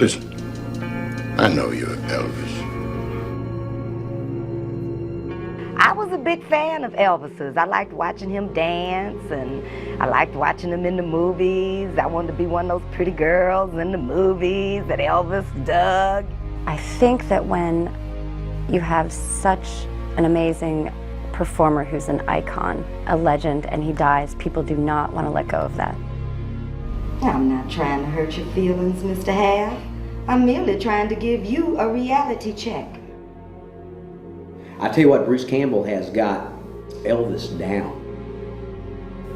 Listen, I know you're Elvis. I was a big fan of Elvis's. I liked watching him dance, and I liked watching him in the movies. I wanted to be one of those pretty girls in the movies that Elvis dug. I think that when you have such an amazing performer who's an icon, a legend, and he dies, people do not want to let go of that. I'm not trying to hurt your feelings, Mr. Half. I'm merely trying to give you a reality check. I tell you what, Bruce Campbell has got Elvis down.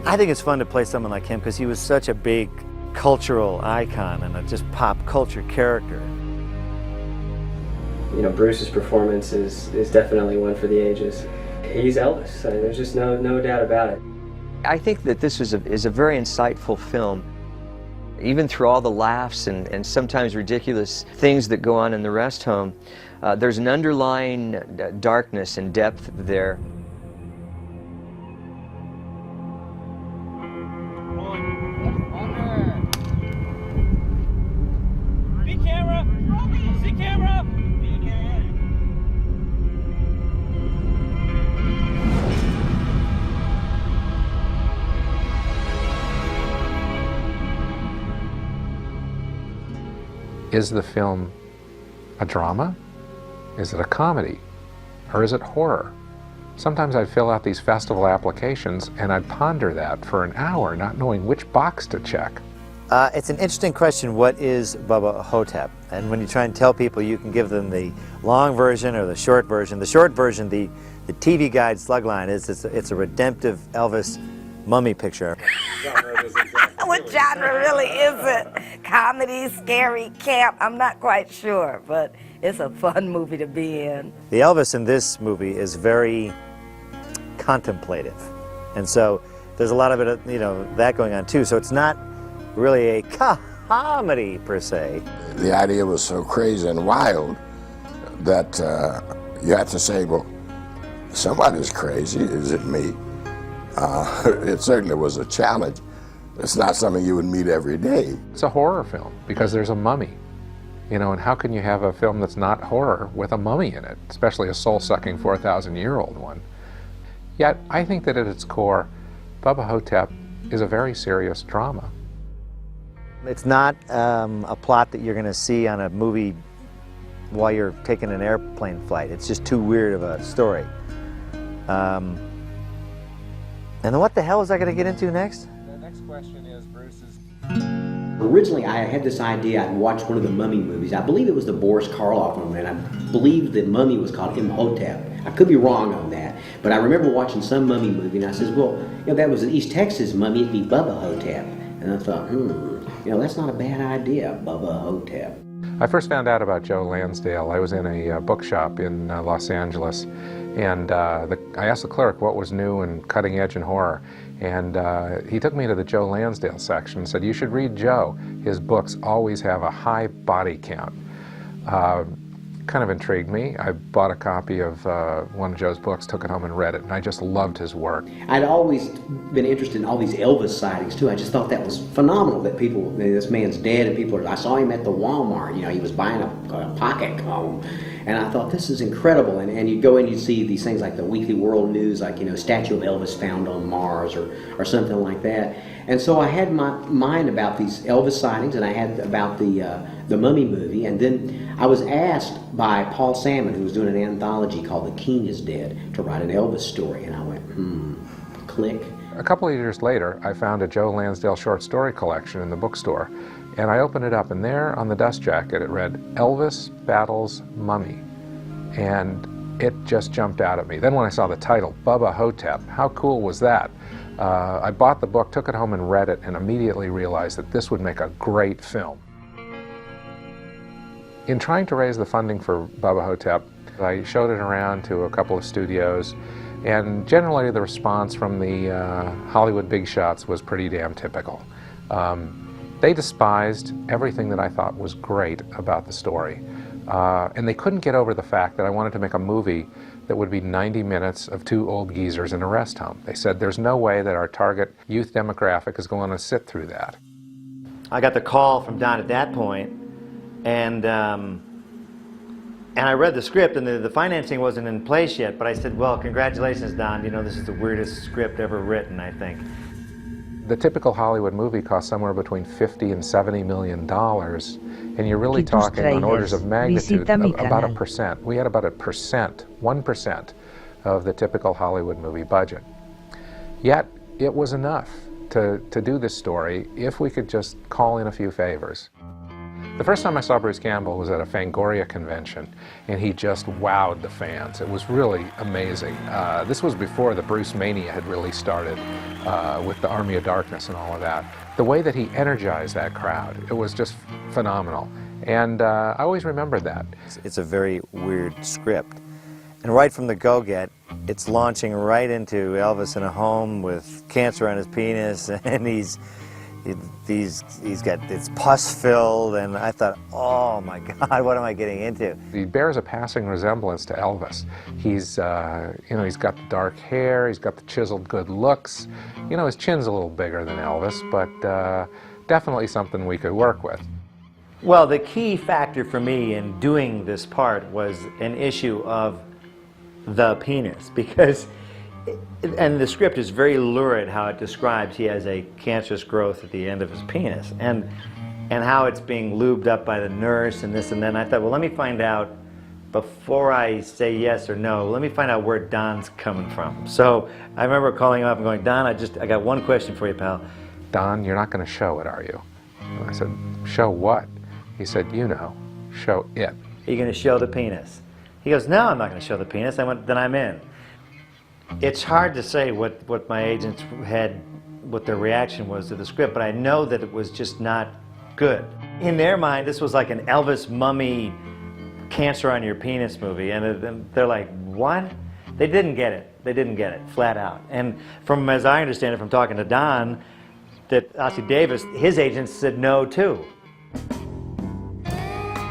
I think it's fun to play someone like him because he was such a big cultural icon and a just pop culture character. You know, Bruce's performance is definitely one for the ages. He's Elvis. I mean, there's just no doubt about it. I think that this is a very insightful film. Even through all the laughs and sometimes ridiculous things that go on in the rest home, there's an underlying darkness and depth there. See camera! See camera! Is the film a drama? Is it a comedy? Or is it horror? Sometimes I'd fill out these festival applications and I'd ponder that for an hour, not knowing which box to check. It's an interesting question, what is Bubba Ho-Tep? And when you try and tell people, you can give them the long version or the short version. The short version, the TV guide slugline is it's a redemptive Elvis mummy picture. What genre really is it? Comedy, scary, camp? I'm not quite sure, but it's a fun movie to be in. The Elvis in this movie is very contemplative. And so there's a lot of it, you know, that going on too. So it's not really a comedy per se. The idea was so crazy and wild that you had to say, well, somebody's crazy. Is it me? It certainly was a challenge. It's not something you would meet every day. It's a horror film because there's a mummy. You know, and how can you have a film that's not horror with a mummy in it, especially a soul-sucking 4,000-year-old one? Yet, I think that at its core, Bubba Ho-Tep is a very serious drama. It's not a plot that you're going to see on a movie while you're taking an airplane flight. It's just too weird of a story. And then what the hell is I going to get into next? The next question is Bruce's. Originally, I had this idea. I'd watched one of the Mummy movies. I believe it was the Boris Karloff one, and I believe the Mummy was called Imhotep. I could be wrong on that, but I remember watching some Mummy movie, and I said, well, you know, that was an East Texas Mummy. It'd be Bubba Ho-Tep. And I thought, you know, that's not a bad idea, Bubba Ho-Tep. I first found out about Joe Lansdale. I was in a bookshop in Los Angeles, and I asked the clerk what was new and cutting edge in horror, and he took me to the Joe Lansdale section and said, you should read Joe. His books always have a high body count. Kind of intrigued me. I bought a copy of one of Joe's books, took it home and read it, and I just loved his work. I'd always been interested in all these Elvis sightings too. I just thought that was phenomenal that people, this man's dead and people are, I saw him at the Walmart, you know, he was buying a pocket comb. And I thought, this is incredible. And you'd go in, you'd see these things like the Weekly World News, like, you know, statue of Elvis found on Mars or something like that. And so I had my mind about these Elvis sightings, and I had about the Mummy movie. And then I was asked by Paul Salmon, who was doing an anthology called The King is Dead, to write an Elvis story. And I went, click. A couple of years later, I found a Joe Lansdale short story collection in the bookstore. And I opened it up, and there on the dust jacket it read, Elvis Battles Mummy. And it just jumped out at me. Then when I saw the title, Bubba Ho-Tep, how cool was that? I bought the book, took it home and read it, and immediately realized that this would make a great film. In trying to raise the funding for Bubba Ho-Tep, I showed it around to a couple of studios, and generally the response from the Hollywood big shots was pretty damn typical. They despised everything that I thought was great about the story. And they couldn't get over the fact that I wanted to make a movie that would be 90 minutes of two old geezers in a rest home. They said, there's no way that our target youth demographic is going to sit through that. I got the call from Don at that point And I read the script, and the financing wasn't in place yet, but I said, well, congratulations, Don. You know, this is the weirdest script ever written, I think. The typical Hollywood movie costs somewhere between $50 and $70 million, and you're really talking on orders of magnitude about 1%. We had about 1% of the typical Hollywood movie budget. Yet, it was enough to do this story if we could just call in a few favors. The first time I saw Bruce Campbell was at a Fangoria convention, and he just wowed the fans. It was really amazing. This was before the Bruce Mania had really started with the Army of Darkness and all of that. The way that he energized that crowd, it was just phenomenal. And I always remembered that. It's a very weird script. And right from the go-get, it's launching right into Elvis in a home with cancer on his penis, and he's got, it's pus-filled, and I thought, oh my God, what am I getting into? He bears a passing resemblance to Elvis. He's, you know, he's got the dark hair, he's got the chiseled good looks. You know, his chin's a little bigger than Elvis, but definitely something we could work with. Well, the key factor for me in doing this part was an issue of the penis, because, and the script is very lurid how it describes he has a cancerous growth at the end of his penis, and how it's being lubed up by the nurse and this and then. I thought, well, let me find out, before I say yes or no, let me find out where Don's coming from. So I remember calling him up and going, Don, I got one question for you, pal. Don, you're not going to show it, are you? And I said, show what? He said, you know, show it. Are you going to show the penis? He goes, no, I'm not going to show the penis. I went, then I'm in. It's hard to say what my agents had, what their reaction was to the script, but I know that it was just not good. In their mind, this was like an Elvis mummy cancer on your penis movie, and they're like, what? They didn't get it. They didn't get it, flat out. And from, as I understand it from talking to Don, that Ossie Davis, his agents said no too.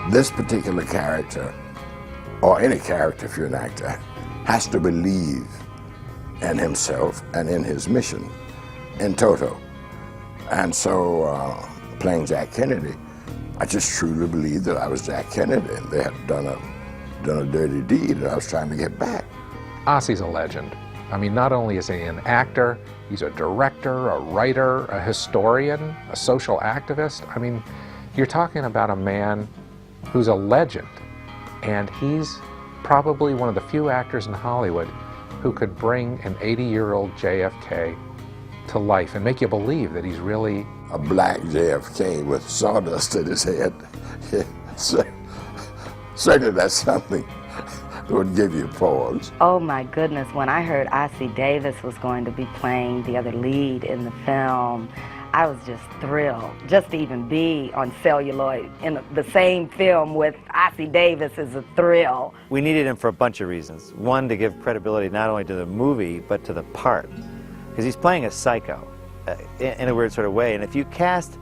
This particular character, or any character if you're an actor, has to believe in himself and in his mission in toto. And so, playing Jack Kennedy, I just truly believed that I was Jack Kennedy, and they had done a dirty deed, and I was trying to get back. Ossie's a legend. I mean, not only is he an actor, he's a director, a writer, a historian, a social activist. I mean, you're talking about a man who's a legend, and he's probably one of the few actors in Hollywood who could bring an 80-year-old JFK to life and make you believe that he's really a black JFK with sawdust in his head. Certainly that's something that would give you pause. Oh my goodness, when I heard Ossie Davis was going to be playing the other lead in the film, I was just thrilled. Just to even be on celluloid in the same film with Ossie Davis is a thrill. We needed him for a bunch of reasons. One, to give credibility not only to the movie, but to the part. Because he's playing a psycho in a weird sort of way. And if you cast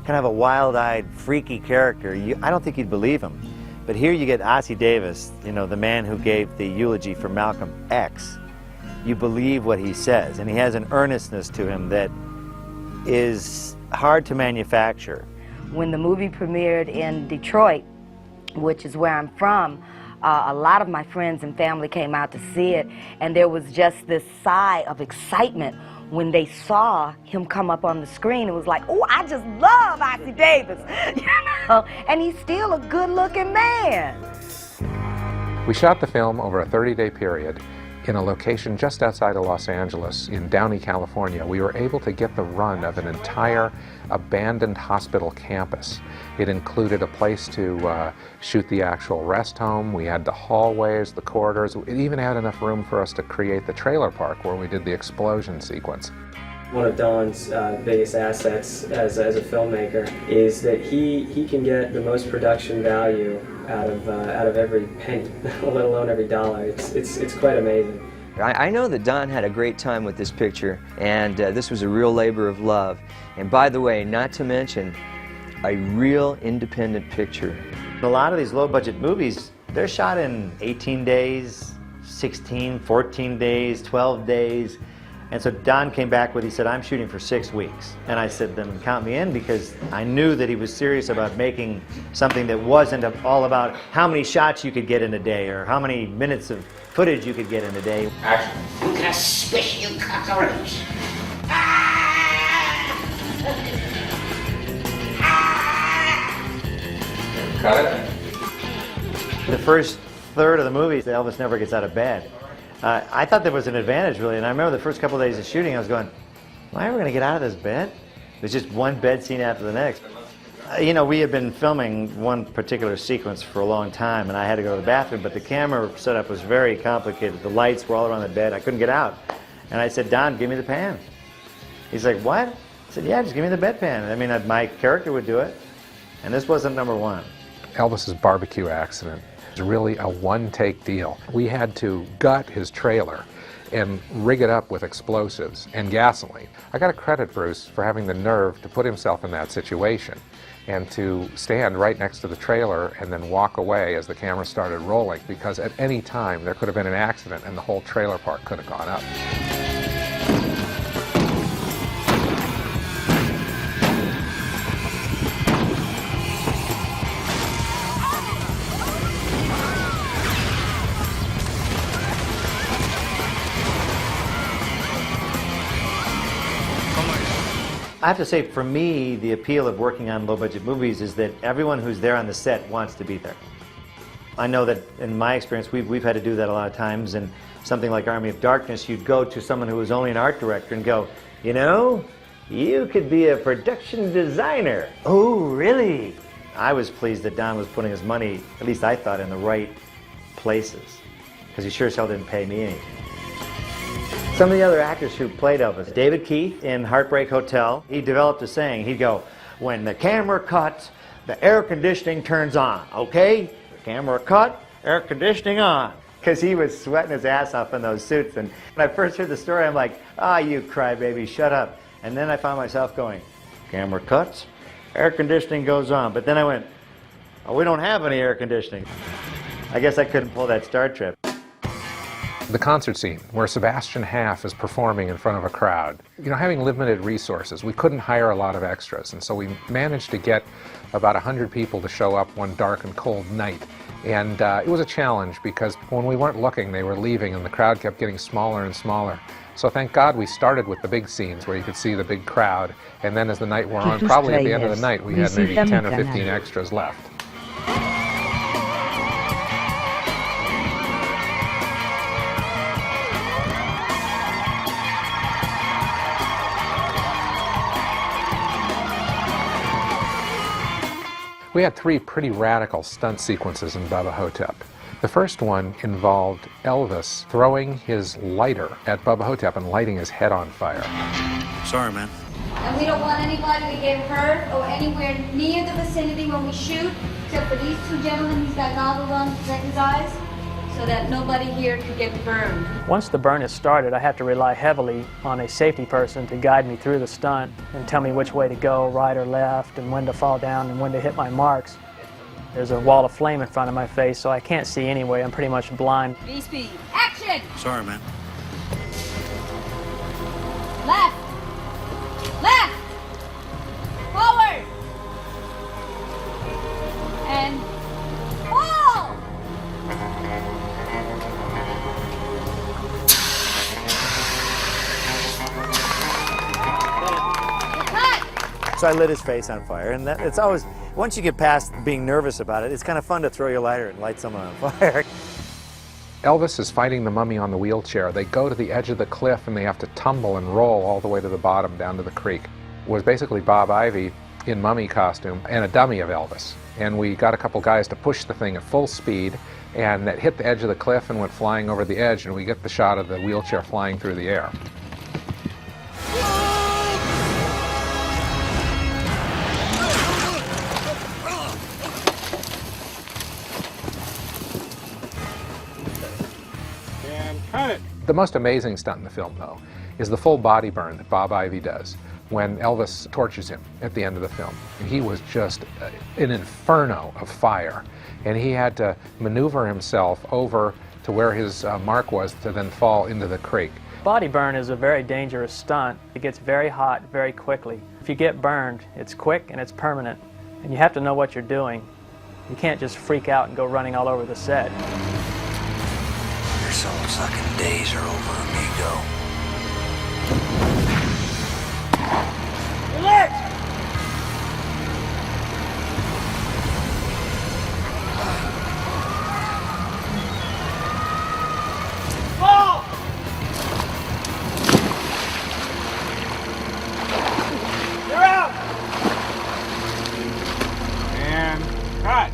kind of a wild-eyed, freaky character, I don't think you'd believe him. But here you get Ossie Davis, you know, the man who gave the eulogy for Malcolm X. You believe what he says, and he has an earnestness to him that is hard to manufacture. When the movie premiered in Detroit, which is where I'm from, a lot of my friends and family came out to see it, and there was just this sigh of excitement when they saw him come up on the screen. It was like, oh, I just love Ossie Davis, you know, and he's still a good-looking man. We shot the film over a 30-day period in a location just outside of Los Angeles in Downey, California. We were able to get the run of an entire abandoned hospital campus. It included a place to shoot the actual rest home. We had the hallways, the corridors. It even had enough room for us to create the trailer park where we did the explosion sequence. One of Don's biggest assets as a filmmaker is that he can get the most production value out of every penny, let alone every dollar. It's quite amazing. I know that Don had a great time with this picture, and this was a real labor of love. And by the way, not to mention, a real independent picture. A lot of these low-budget movies, they're shot in 18 days, 16, 14 days, 12 days. And so Don came back with, he said, I'm shooting for 6 weeks. And I said, then count me in, because I knew that he was serious about making something that wasn't all about how many shots you could get in a day or how many minutes of footage you could get in a day. Action. Look at a special cockroach. Cut it. The first third of the movie, Elvis never gets out of bed. I thought there was an advantage, really, and I remember the first couple of days of shooting, I was going, am I ever going to get out of this bed? There's just one bed scene after the next. You know, we had been filming one particular sequence for a long time, and I had to go to the bathroom, but the camera setup was very complicated. The lights were all around the bed. I couldn't get out. And I said, Don, give me the pan. He's like, what? I said, yeah, just give me the bedpan. I mean, my character would do it, and this wasn't number one. Elvis's barbecue accident was really a one-take deal. We had to gut his trailer and rig it up with explosives and gasoline. I got to credit Bruce for having the nerve to put himself in that situation and to stand right next to the trailer and then walk away as the camera started rolling, because at any time there could have been an accident and the whole trailer park could have gone up. I have to say, for me, the appeal of working on low-budget movies is that everyone who's there on the set wants to be there. I know that in my experience, we've had to do that a lot of times. In something like Army of Darkness, you'd go to someone who was only an art director and go, you know, you could be a production designer. Oh, really? I was pleased that Don was putting his money, at least I thought, in the right places, because he sure as hell didn't pay me anything. Some of the other actors who played Elvis, David Keith in Heartbreak Hotel, he developed a saying. He'd go, when the camera cuts, the air conditioning turns on, okay? The camera cut, air conditioning on. Because he was sweating his ass off in those suits. And when I first heard the story, I'm like, ah, you crybaby, shut up. And then I found myself going, camera cuts, air conditioning goes on. But then I went, oh, we don't have any air conditioning. I guess I couldn't pull that Star Trip. The concert scene where Sebastian Haff is performing in front of a crowd. You know, having limited resources, we couldn't hire a lot of extras, and so we managed to get about 100 people to show up one dark and cold night. And it was a challenge because when we weren't looking, they were leaving and the crowd kept getting smaller and smaller. So thank God we started with the big scenes where you could see the big crowd, and then as the night wore on, probably at the end of the night, we had maybe 10 or 15 extras left. We had 3 pretty radical stunt sequences in Bubba Ho-Tep. The first one involved Elvis throwing his lighter at Bubba Ho-Tep and lighting his head on fire. Sorry, man. And we don't want anybody to get hurt or anywhere near the vicinity when we shoot, except for these 2 gentlemen. He's got goggles on to protect his eyes, so that nobody here could get burned. Once the burn is started, I have to rely heavily on a safety person to guide me through the stunt and tell me which way to go, right or left, and when to fall down and when to hit my marks. There's a wall of flame in front of my face, so I can't see anyway. I'm pretty much blind. B-speed, action! Sorry, man. Left! Left! Forward! And fall! So I lit his face on fire, and it's always, once you get past being nervous about it, it's kind of fun to throw your lighter and light someone on fire. Elvis is fighting the mummy on the wheelchair. They go to the edge of the cliff and they have to tumble and roll all the way to the bottom down to the creek. It was basically Bob Ivy in mummy costume and a dummy of Elvis. And we got a couple guys to push the thing at full speed, and that hit the edge of the cliff and went flying over the edge, and we get the shot of the wheelchair flying through the air. The most amazing stunt in the film, though, is the full body burn that Bob Ivy does when Elvis tortures him at the end of the film. And he was just an inferno of fire, and he had to maneuver himself over to where his mark was to then fall into the creek. body burn is a very dangerous stunt. It gets very hot very quickly. If you get burned, it's quick and it's permanent, and you have to know what you're doing. You can't just freak out and go running all over the set. Your soul-sucking days are over, amigo. Relax! Fall! You're out! And cut!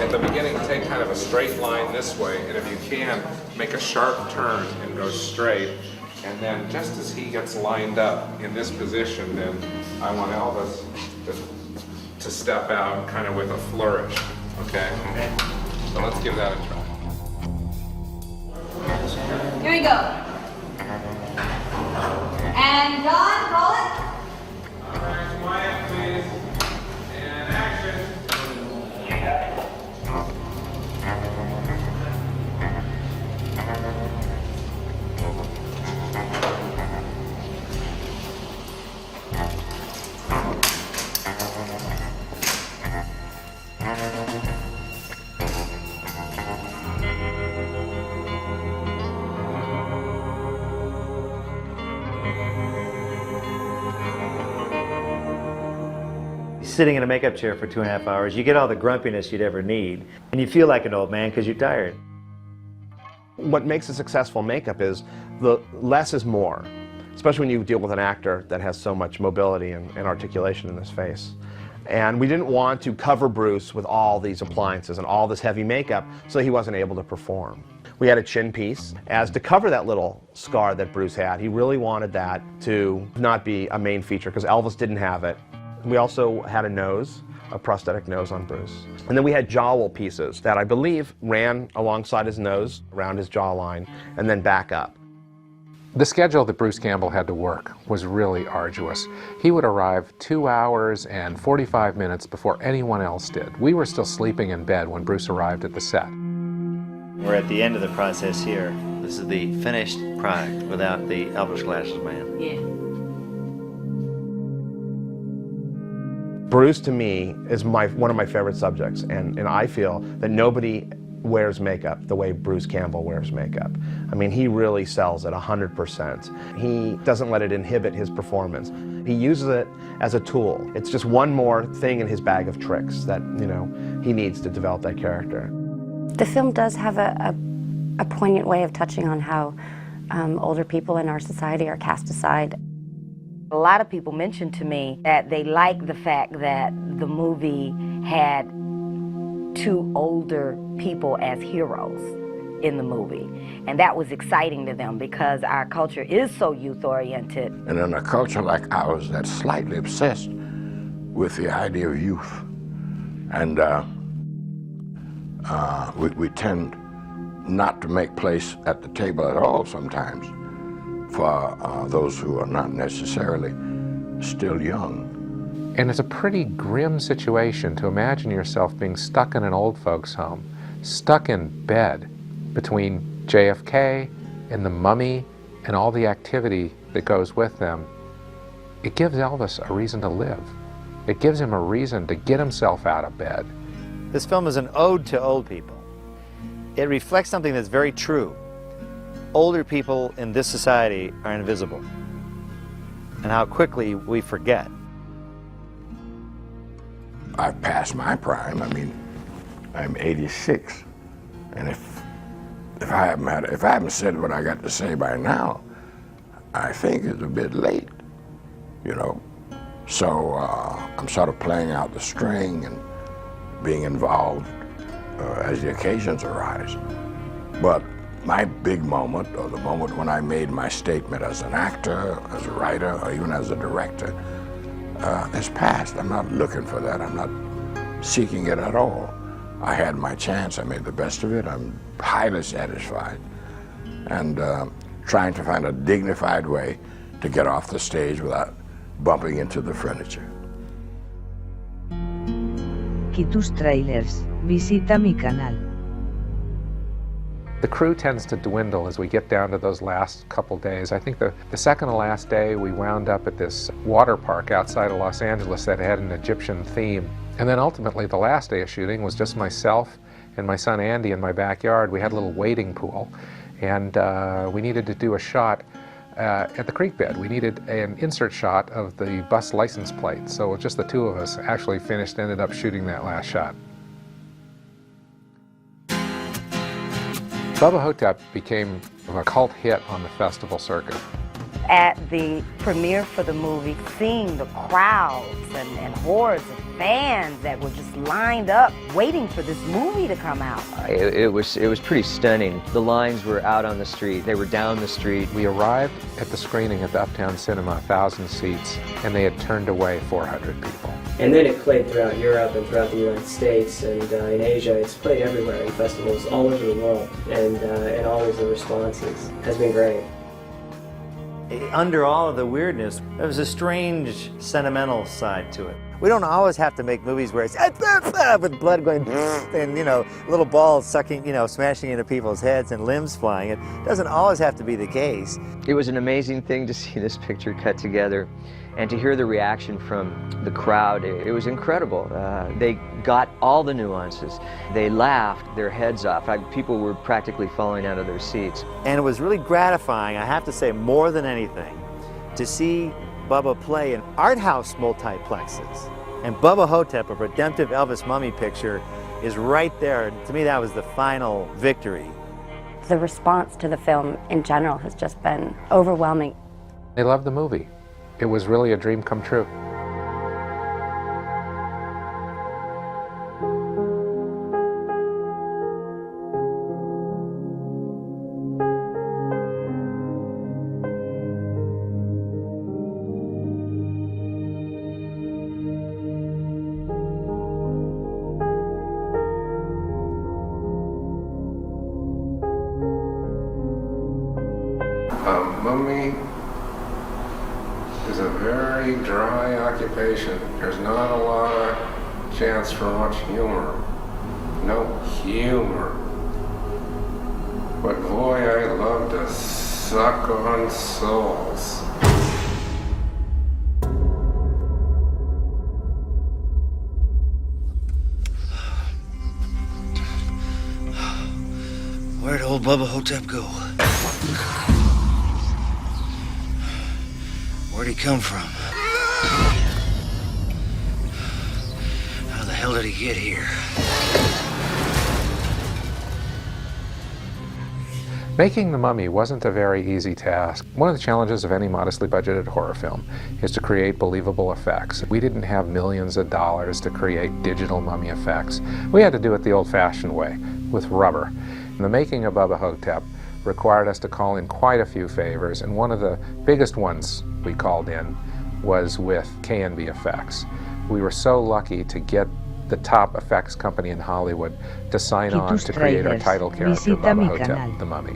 At the beginning, take kind of a straight line this way, and if you can, make a sharp turn and go straight. And then just as he gets lined up in this position, then I want Elvis to step out kind of with a flourish, okay? So let's give that a try. Here we go. And Don, roll it. All right, quiet, please. And action. Sitting in a makeup chair for 2.5 hours, you get all the grumpiness you'd ever need, and you feel like an old man because you're tired. What makes a successful makeup is the less is more, especially when you deal with an actor that has so much mobility and articulation in his face. And we didn't want to cover Bruce with all these appliances and all this heavy makeup so he wasn't able to perform. We had a chin piece as to cover that little scar that Bruce had. He really wanted that to not be a main feature because Elvis didn't have it. We also had a nose, a prosthetic nose on Bruce. And then we had jowl pieces that I believe ran alongside his nose, around his jawline, and then back up. The schedule that Bruce Campbell had to work was really arduous. He would arrive 2 hours and 45 minutes before anyone else did. We were still sleeping in bed when Bruce arrived at the set. We're at the end of the process here. This is the finished product without the Elvis glasses man. Yeah. Bruce, to me, is one of my favorite subjects, and I feel that nobody wears makeup the way Bruce Campbell wears makeup. I mean, he really sells it 100%. He doesn't let it inhibit his performance. He uses it as a tool. It's just one more thing in his bag of tricks that, you know, he needs to develop that character. The film does have a poignant way of touching on how older people in our society are cast aside. A lot of people mentioned to me that they liked the fact that the movie had two older people as heroes in the movie. And that was exciting to them because our culture is so youth-oriented. And in a culture like ours that's slightly obsessed with the idea of youth. And we tend not to make place at the table at all sometimes for those who are not necessarily still young. And it's a pretty grim situation to imagine yourself being stuck in an old folks' home, stuck in bed between JFK and the Mummy and all the activity that goes with them. It gives Elvis a reason to live. It gives him a reason to get himself out of bed. This film is an ode to old people. It reflects something that's very true. Older people in this society are invisible, and how quickly we forget. I've passed my prime. I mean, I'm 86, and if I haven't said what I got to say by now, I think it's a bit late, you know. So I'm sort of playing out the string and being involved as the occasions arise. But my big moment, or the moment when I made my statement as an actor, as a writer, or even as a director, is past. I'm not looking for that. I'm not seeking it at all. I had my chance. I made the best of it. I'm highly satisfied. And trying to find a dignified way to get off the stage without bumping into the furniture. Y tus trailers, visita mi canal. The crew tends to dwindle as we get down to those last couple days. I think the second to last day we wound up at this water park outside of Los Angeles that had an Egyptian theme. And then ultimately the last day of shooting was just myself and my son Andy in my backyard. We had a little wading pool, and we needed to do a shot at the creek bed. We needed an insert shot of the bus license plate. So just the two of us actually ended up shooting that last shot. Bubba Ho-Tep became a cult hit on the festival circuit. At the premiere for the movie, seeing the crowds and hordes of fans that were just lined up waiting for this movie to come out. It was pretty stunning. The lines were out on the street. They were down the street. We arrived at the screening at the Uptown Cinema, 1,000 seats, and they had turned away 400 people. And then it played throughout Europe and throughout the United States and in Asia. It's played everywhere in festivals all over the world, and always the responses has been great. Under all of the weirdness, there was a strange sentimental side to it. We don't always have to make movies where it's with blood going and, you know, little balls sucking, you know, smashing into people's heads and limbs flying. It doesn't always have to be the case. It was an amazing thing to see this picture cut together and to hear the reaction from the crowd. It was incredible. They got all the nuances. They laughed their heads off. People were practically falling out of their seats. And it was really gratifying, I have to say, more than anything, to see Bubba play in art house multiplexes. And Bubba Ho-Tep, a redemptive Elvis mummy picture, is right there. To me, that was the final victory. The response to the film in general has just been overwhelming. They loved the movie. It was really a dream come true. Mummy is a very dry occupation. There's not a lot of chance for much humor. No humor. But boy, I love to suck on souls. Where'd old Bubba Ho-Tep go? Where'd he come from? How the hell did he get here? Making The Mummy wasn't a very easy task. One of the challenges of any modestly budgeted horror film is to create believable effects. We didn't have millions of dollars to create digital mummy effects. We had to do it the old-fashioned way, with rubber. And the making of Bubba Ho-Tep required us to call in quite a few favors, and one of the biggest ones we called in was with K&B Effects. We were so lucky to get the top effects company in Hollywood to sign on to create our title character, Bubba Ho-Tep, the Mummy.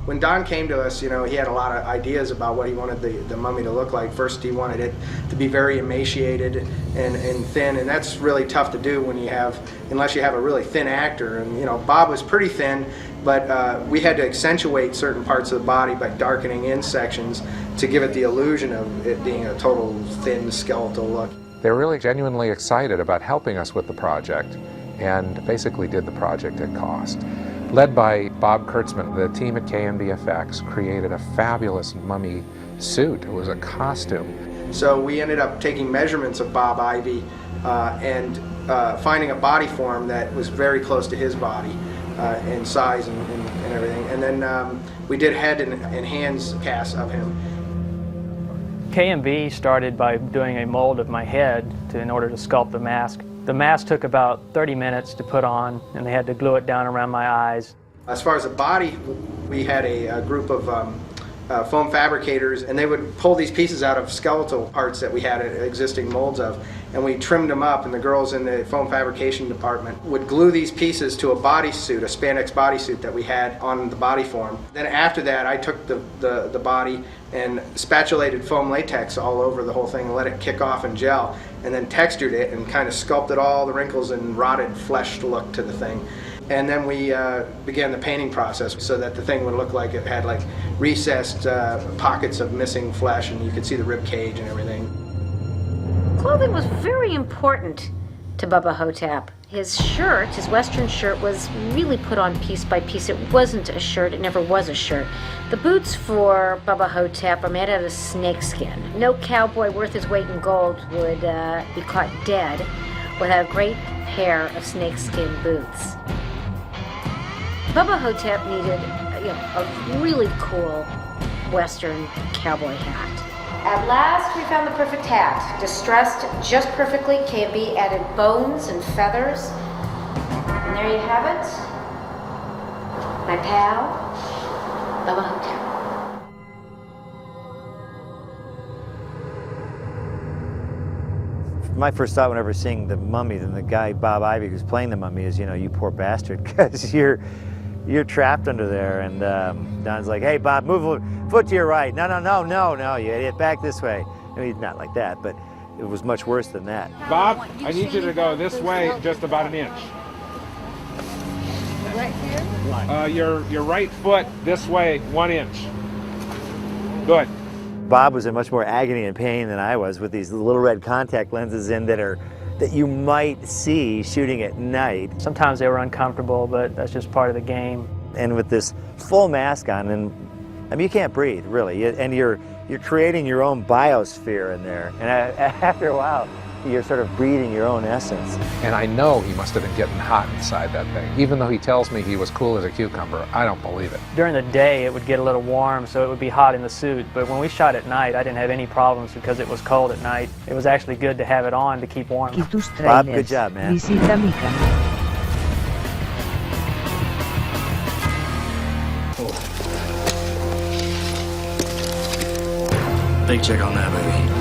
When Don came to us, you know, he had a lot of ideas about what he wanted the mummy to look like. First, he wanted it to be very emaciated and thin, and that's really tough to do when you have, unless you have a really thin actor. And you know, Bob was pretty thin, but we had to accentuate certain parts of the body by darkening in sections to give it the illusion of it being a total thin skeletal look. They were really genuinely excited about helping us with the project, and basically did the project at cost. Led by Bob Kurtzman, the team at K&B Effects created a fabulous mummy suit. It was a costume. So we ended up taking measurements of Bob Ivy and finding a body form that was very close to his body in size and everything. And then we did head and hands casts of him. K&B started by doing a mold of my head in order to sculpt the mask. The mask took about 30 minutes to put on, and they had to glue it down around my eyes. As far as the body, we had a group of foam fabricators, and they would pull these pieces out of skeletal parts that we had existing molds of, and we trimmed them up, and the girls in the foam fabrication department would glue these pieces to a bodysuit, a spandex bodysuit that we had on the body form. Then after that, I took the body and spatulated foam latex all over the whole thing and let it kick off and gel, and then textured it and kind of sculpted all the wrinkles and rotted flesh look to the thing. And then we began the painting process so that the thing would look like it had like recessed pockets of missing flesh, and you could see the rib cage and everything. Clothing was very important to Bubba Ho-Tep. His shirt, his Western shirt, was really put on piece by piece. It wasn't a shirt, it never was a shirt. The boots for Bubba Ho-Tep are made out of snakeskin. No cowboy worth his weight in gold would be caught dead without a great pair of snakeskin boots. Bubba Ho-Tep needed a really cool Western cowboy hat. At last, we found the perfect hat. Distressed just perfectly, KB added bones and feathers. And there you have it. My pal, Bubba Ho-Tep. My first thought whenever seeing the Mummy, then the guy, Bob Ivy, who's playing the Mummy, is, you poor bastard, because you're trapped under there. And Don's like, hey, Bob, move a foot to your right. No, you idiot, back this way. I mean, not like that, but it was much worse than that. Bob, I need you to go this way just about an inch. Right here? Your right foot this way 1 inch. Good. Bob was in much more agony and pain than I was with these little red contact lenses in that you might see shooting at night. Sometimes they were uncomfortable, but that's just part of the game. And with this full mask on, and I mean, you can't breathe, really. And you're creating your own biosphere in there. And after a while, you're sort of breathing your own essence. And I know he must have been getting hot inside that thing. Even though he tells me he was cool as a cucumber, I don't believe it. During the day, it would get a little warm, so it would be hot in the suit. But when we shot at night, I didn't have any problems because it was cold at night. It was actually good to have it on to keep warm. Bob, good job, man. Visita mi canal. Big check on that, baby.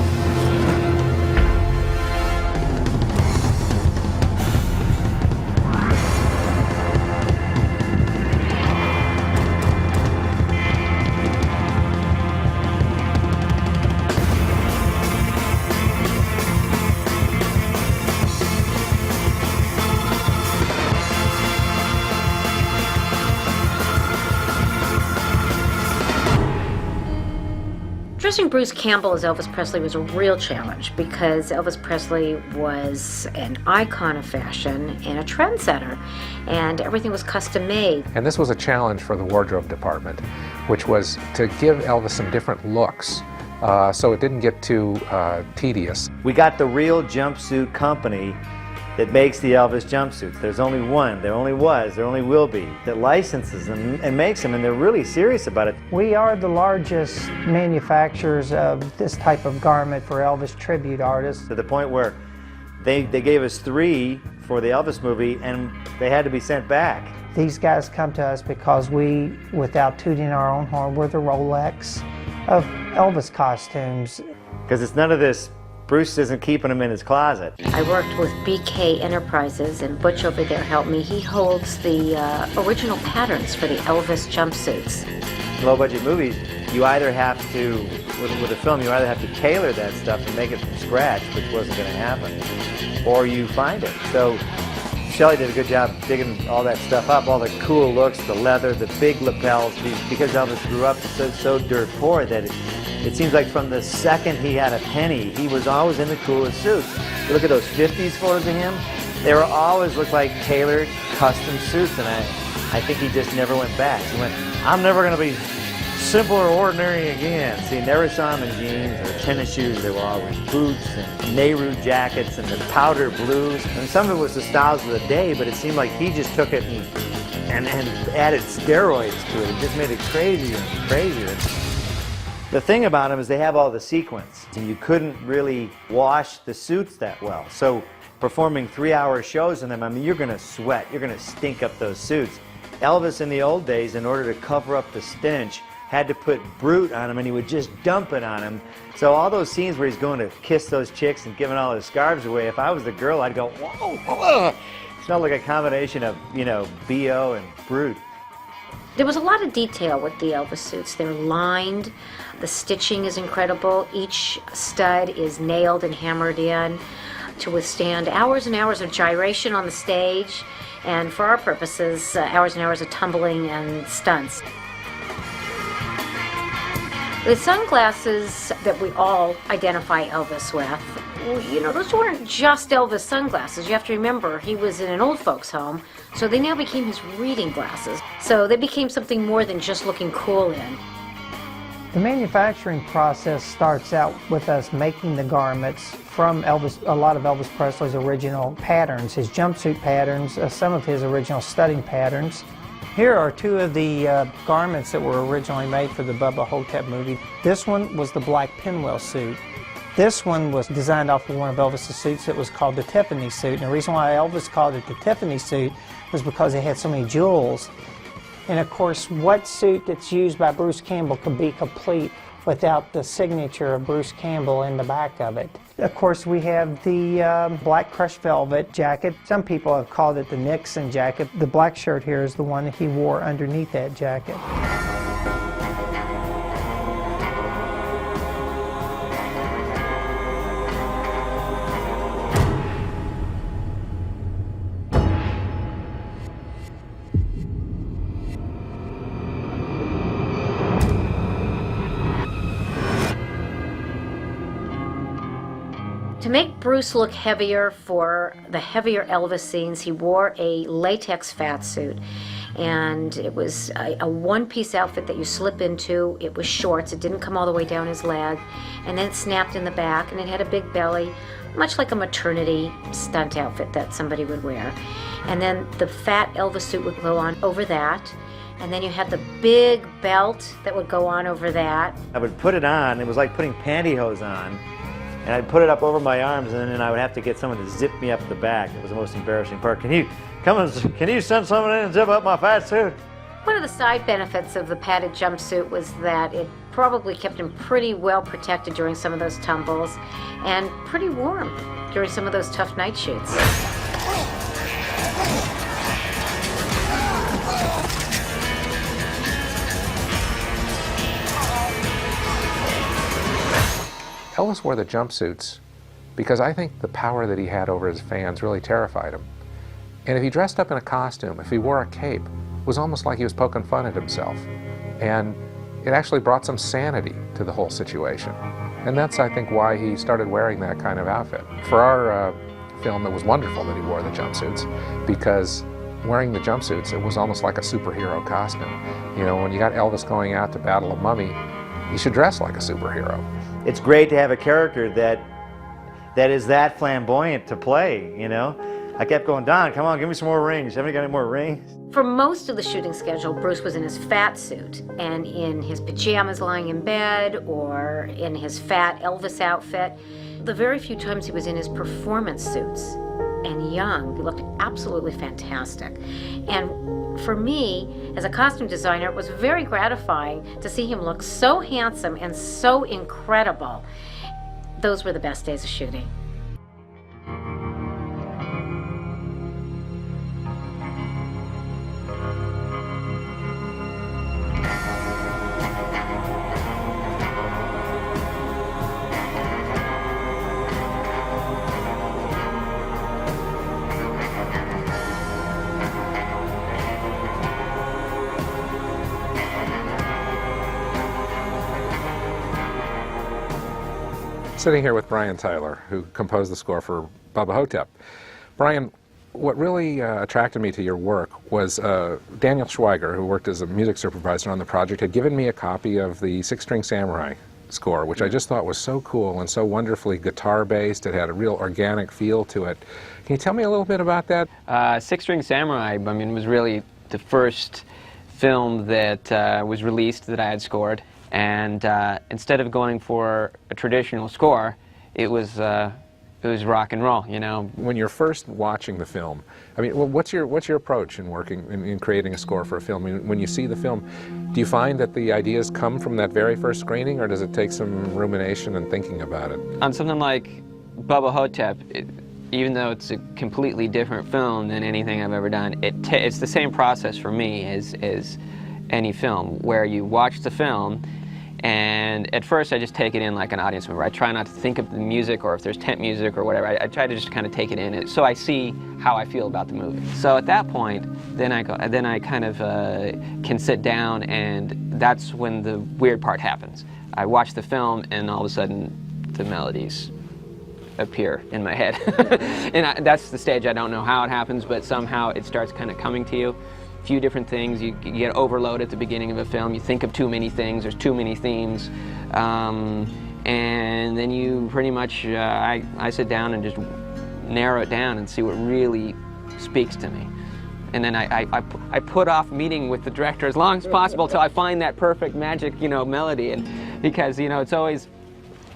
Dressing Bruce Campbell as Elvis Presley was a real challenge because Elvis Presley was an icon of fashion and a trendsetter, and everything was custom made. And this was a challenge for the wardrobe department, which was to give Elvis some different looks so it didn't get too tedious. We got the real jumpsuit company that makes the Elvis jumpsuits. There's only one, there only was, there only will be, that licenses them and makes them, and they're really serious about it. We are the largest manufacturers of this type of garment for Elvis tribute artists. To the point where they gave us 3 for the Elvis movie, and they had to be sent back. These guys come to us because we, without tooting our own horn, we're the Rolex of Elvis costumes. Because it's none of this, Bruce isn't keeping them in his closet. I worked with BK Enterprises, and Butch over there helped me. He holds the original patterns for the Elvis jumpsuits. Low-budget movies, you either have to, with a film, you either have to tailor that stuff and make it from scratch, which wasn't going to happen, or you find it. So Shelley did a good job digging all that stuff up, all the cool looks, the leather, the big lapels, because Elvis grew up so dirt poor that it seems like from the second he had a penny, he was always in the coolest suits. You look at those 50s photos of him, they were always looked like tailored, custom suits, and I think he just never went back. He went, I'm never going to be simple or ordinary again. See, never saw him in jeans or tennis shoes. They were always boots and Nehru jackets and the powder blues. And some of it was the styles of the day, but it seemed like he just took it and added steroids to it. It just made it crazier and crazier. The thing about them is they have all the sequins, and you couldn't really wash the suits that well. So performing 3-hour shows in them, I mean, you're going to sweat, you're going to stink up those suits. Elvis in the old days, in order to cover up the stench, had to put Brute on him, and he would just dump it on him. So all those scenes where he's going to kiss those chicks and giving all his scarves away, if I was the girl, I'd go, whoa, whoa. It smelled like a combination of, you know, B.O. and Brute. There was a lot of detail with the Elvis suits. They're lined, the stitching is incredible, each stud is nailed and hammered in to withstand hours and hours of gyration on the stage, and for our purposes, hours and hours of tumbling and stunts. The sunglasses that we all identify Elvis with, you know, those weren't just Elvis sunglasses. You have to remember, he was in an old folks' home, so they now became his reading glasses. So they became something more than just looking cool in. The manufacturing process starts out with us making the garments from Elvis, a lot of Elvis Presley's original patterns, his jumpsuit patterns, some of his original studding patterns. Here are two of the garments that were originally made for the Bubba Ho-Tep movie. This one was the black pinwheel suit. This one was designed off of one of Elvis's suits that was called the Tiffany suit. And the reason why Elvis called it the Tiffany suit was because it had so many jewels. And of course, what suit that's used by Bruce Campbell could be complete without the signature of Bruce Campbell in the back of it? Of course, we have the black crushed velvet jacket. Some people have called it the Nixon jacket. The black shirt here is the one that he wore underneath that jacket. To make Bruce look heavier for the heavier Elvis scenes, he wore a latex fat suit. And it was a one-piece outfit that you slip into. It was shorts. It didn't come all the way down his leg. And then it snapped in the back, and it had a big belly, much like a maternity stunt outfit that somebody would wear. And then the fat Elvis suit would go on over that. And then you had the big belt that would go on over that. I would put it on. It was like putting pantyhose on. And I'd put it up over my arms, and then I would have to get someone to zip me up the back. It was the most embarrassing part. Can you send someone in and zip up my fat suit? One of the side benefits of the padded jumpsuit was that it probably kept him pretty well protected during some of those tumbles, and pretty warm during some of those tough night shoots. Elvis wore the jumpsuits because I think the power that he had over his fans really terrified him. And if he dressed up in a costume, if he wore a cape, it was almost like he was poking fun at himself. And it actually brought some sanity to the whole situation. And that's, I think, why he started wearing that kind of outfit. For our film, it was wonderful that he wore the jumpsuits, because wearing the jumpsuits, it was almost like a superhero costume. You know, when you got Elvis going out to battle a mummy, you should dress like a superhero. It's great to have a character that is that flamboyant to play, you know? I kept going, Don, come on, give me some more rings. Haven't you got any more rings? For most of the shooting schedule, Bruce was in his fat suit and in his pajamas lying in bed or in his fat Elvis outfit. The very few times he was in his performance suits and young, he looked absolutely fantastic. And for me, as a costume designer, it was very gratifying to see him look so handsome and so incredible. Those were the best days of shooting. Sitting here with Brian Tyler, who composed the score for Bubba Ho-Tep. Brian, what really attracted me to your work was Daniel Schweiger, who worked as a music supervisor on the project, had given me a copy of the Six String Samurai score, which I just thought was so cool and so wonderfully guitar-based. It had a real organic feel to it. Can you tell me a little bit about that? Six String Samurai, I mean, was really the first film that was released that I had scored. And instead of going for a traditional score, it was was rock and roll, you know. When you're first watching the film, I mean, well, what's your approach in working in creating a score for a film? I mean, when you see the film, do you find that the ideas come from that very first screening, or does it take some rumination and thinking about it? On something like BUBBA HO-TEP, even though it's a completely different film than anything I've ever done, it's the same process for me as any film, where you watch the film, and at first I just take it in like an audience member. I try not to think of the music or if there's tent music or whatever. I try to just kind of take it in, so I see how I feel about the movie. So at that point, then I kind of can sit down, and that's when the weird part happens. I watch the film, and all of a sudden, the melodies appear in my head. And that's the stage. I don't know how it happens, but somehow it starts kind of coming to you. Few different things. You get overloaded at the beginning of a film. You think of too many things. There's too many themes, and then you pretty much I sit down and just narrow it down and see what really speaks to me. And then I put off meeting with the director as long as possible till I find that perfect magic, you know, melody. And because, you know, it's always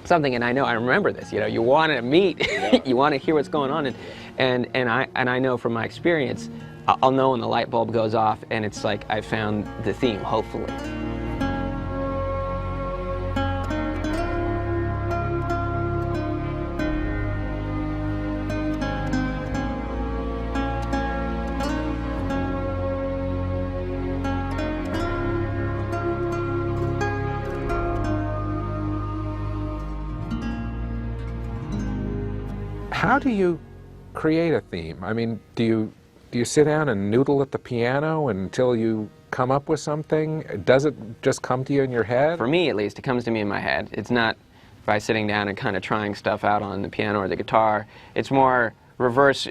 something, and I remember this. You know, you want to meet, you want to hear what's going on, and I know from my experience, I'll know when the light bulb goes off, and it's like I found the theme, hopefully. How do you create a theme? I mean, do you sit down and noodle at the piano until you come up with something? Does it just come to you in your head? For me, at least, it comes to me in my head. It's not by sitting down and kind of trying stuff out on the piano or the guitar. It's more reverse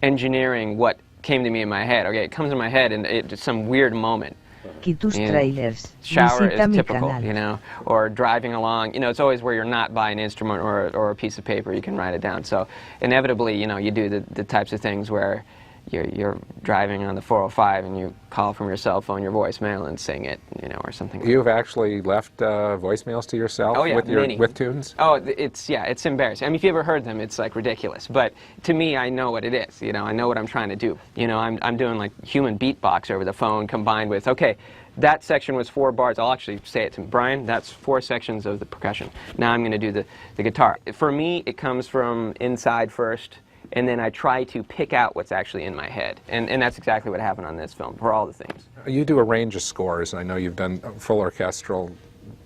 engineering what came to me in my head. Okay, it comes in my head, and it's some weird moment. Tráilers. Shower is typical, you know, or driving along. You know, it's always where you're not by an instrument or a piece of paper. You can write it down. So inevitably, you know, you do the types of things where you're driving on the 405 and you call from your cell phone your voicemail and sing it, you know, or something. You've actually left voicemails to yourself with tunes? Oh, it's embarrassing. I mean, if you ever heard them, it's like ridiculous. But to me, I know what it is. You know, I know what I'm trying to do. You know, I'm doing like human beatbox over the phone combined with, okay, that section was 4 bars. I'll actually say it to Brian. That's 4 sections of the percussion. Now I'm going to do the guitar. For me, it comes from inside first, and then I try to pick out what's actually in my head. And that's exactly what happened on this film, for all the things. You do a range of scores. I know you've done full orchestral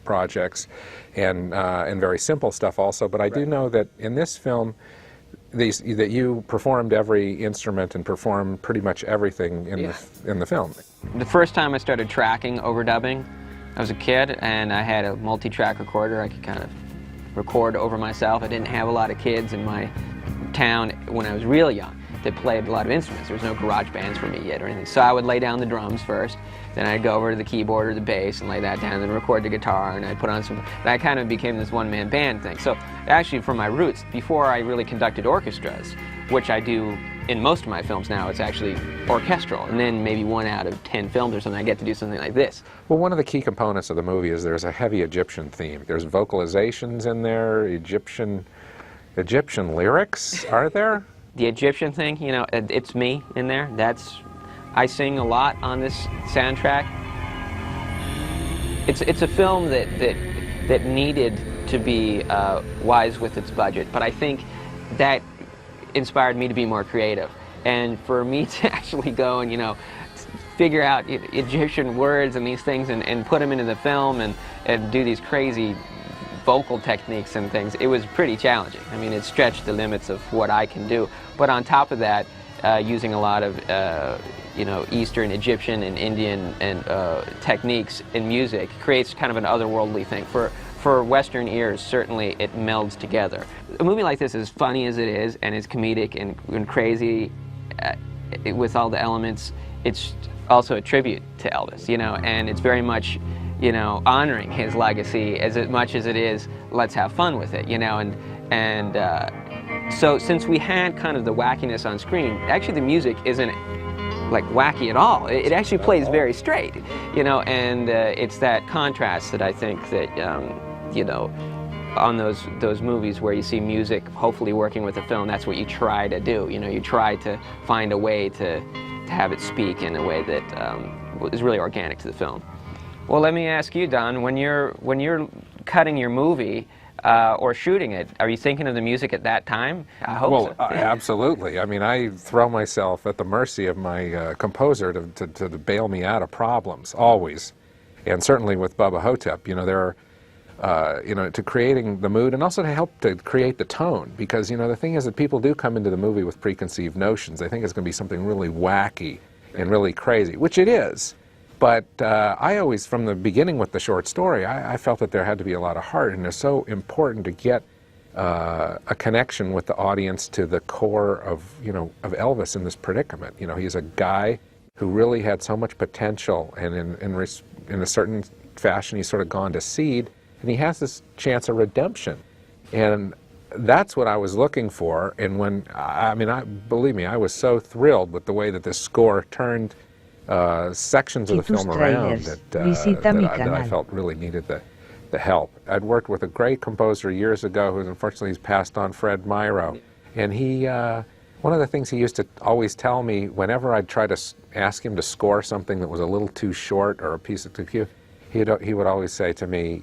projects and very simple stuff also, but I do know that in this film, that you performed every instrument and performed pretty much everything in the film. The first time I started tracking overdubbing, I was a kid, and I had a multi-track recorder. I could kind of record over myself. I didn't have a lot of kids in my town when I was real young that played a lot of instruments. There was no garage bands for me yet or anything. So I would lay down the drums first, then I'd go over to the keyboard or the bass and lay that down, and then record the guitar, and I'd put on some, and I kind of became this one-man band thing. So actually, from my roots, before I really conducted orchestras, which I do in most of my films now, it's actually orchestral, and then maybe 1 out of 10 films or something, I get to do something like this. Well, one of the key components of the movie is there's a heavy Egyptian theme. There's vocalizations in there, Egyptian lyrics, are there? The Egyptian thing, you know, it's me in there. I sing a lot on this soundtrack. It's a film that needed to be wise with its budget, but I think that inspired me to be more creative. And for me to actually go and, you know, figure out Egyptian words and these things and put them into the film and do these crazy vocal techniques and things, it was pretty challenging. I mean, it stretched the limits of what I can do. But on top of that, using a lot of you know, Eastern, Egyptian, and Indian and techniques in music creates kind of an otherworldly thing. For Western ears, certainly it melds together. A movie like this, as funny as it is, and as comedic and crazy with all the elements, it's also a tribute to Elvis, you know, and it's very much, you know, honoring his legacy as much as it is, let's have fun with it, you know, and so since we had kind of the wackiness on screen, actually the music isn't like wacky at all. It actually plays very straight, you know, and it's that contrast that I think that, you know, on those movies where you see music hopefully working with the film, that's what you try to do. You know, you try to find a way to have it speak in a way that is really organic to the film. Well, let me ask you, Don, when you're cutting your movie or shooting it, are you thinking of the music at that time? I hope so. Absolutely. I mean, I throw myself at the mercy of my composer to bail me out of problems, always. And certainly with Bubba Ho-Tep, you know, there are to creating the mood and also to help to create the tone, because, you know, the thing is that people do come into the movie with preconceived notions. They think it's going to be something really wacky and really crazy, which it is. But I always, from the beginning with the short story, I felt that there had to be a lot of heart, and it's so important to get a connection with the audience to the core of, you know, of Elvis in this predicament. You know, he's a guy who really had so much potential, and in a certain fashion he's sort of gone to seed. And he has this chance of redemption, and that's what I was looking for. And when, believe me, I was so thrilled with the way that this score turned sections of the film around that I felt really needed the help. I'd worked with a great composer years ago, who unfortunately he's passed on, Fred Myrow, and he, one of the things he used to always tell me whenever I'd try to ask him to score something that was a little too short or a piece of too cue, he would always say to me,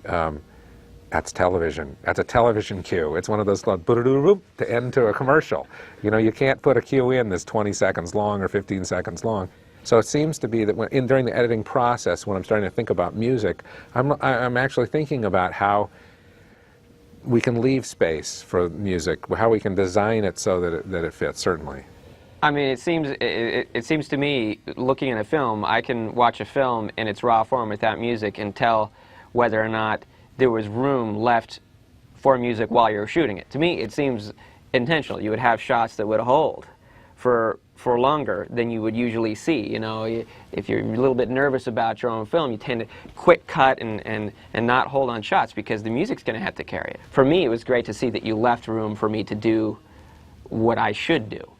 that's television. That's a television cue. It's one of those to end to a commercial. You know, you can't put a cue in that's 20 seconds long or 15 seconds long. So it seems to be that during the editing process, when I'm starting to think about music, I'm actually thinking about how we can leave space for music, how we can design it so that it fits, certainly. I mean, it seems to me, looking at a film, I can watch a film in its raw form without music and tell whether or not there was room left for music while you were shooting it. To me, it seems intentional. You would have shots that would hold for longer than you would usually see. You know, if you're a little bit nervous about your own film, you tend to quick cut and not hold on shots because the music's going to have to carry it. For me, it was great to see that you left room for me to do what I should do.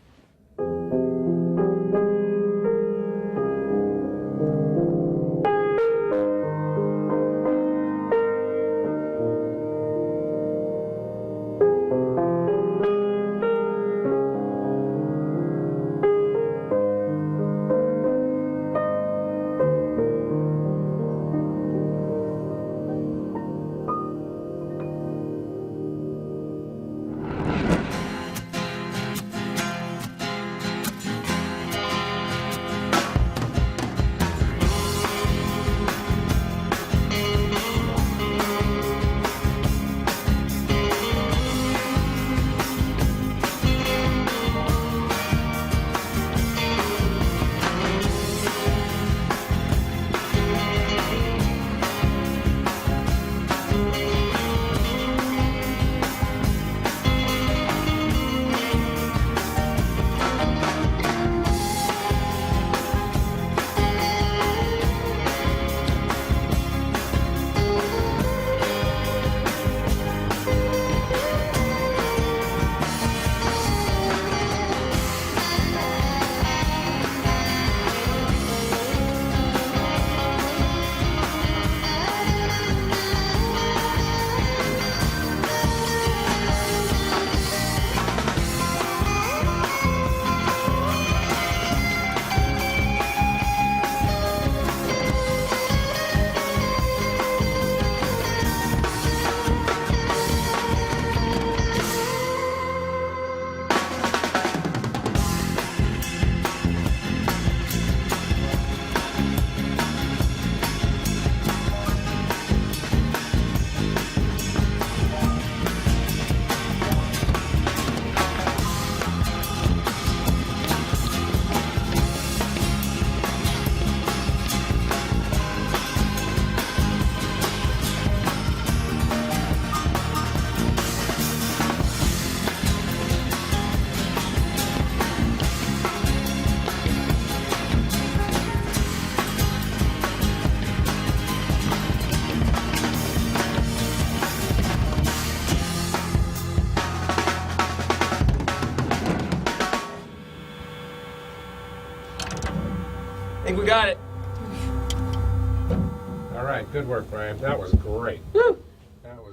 I think we got it. All right, good work, Brian. That was great. Woo. That was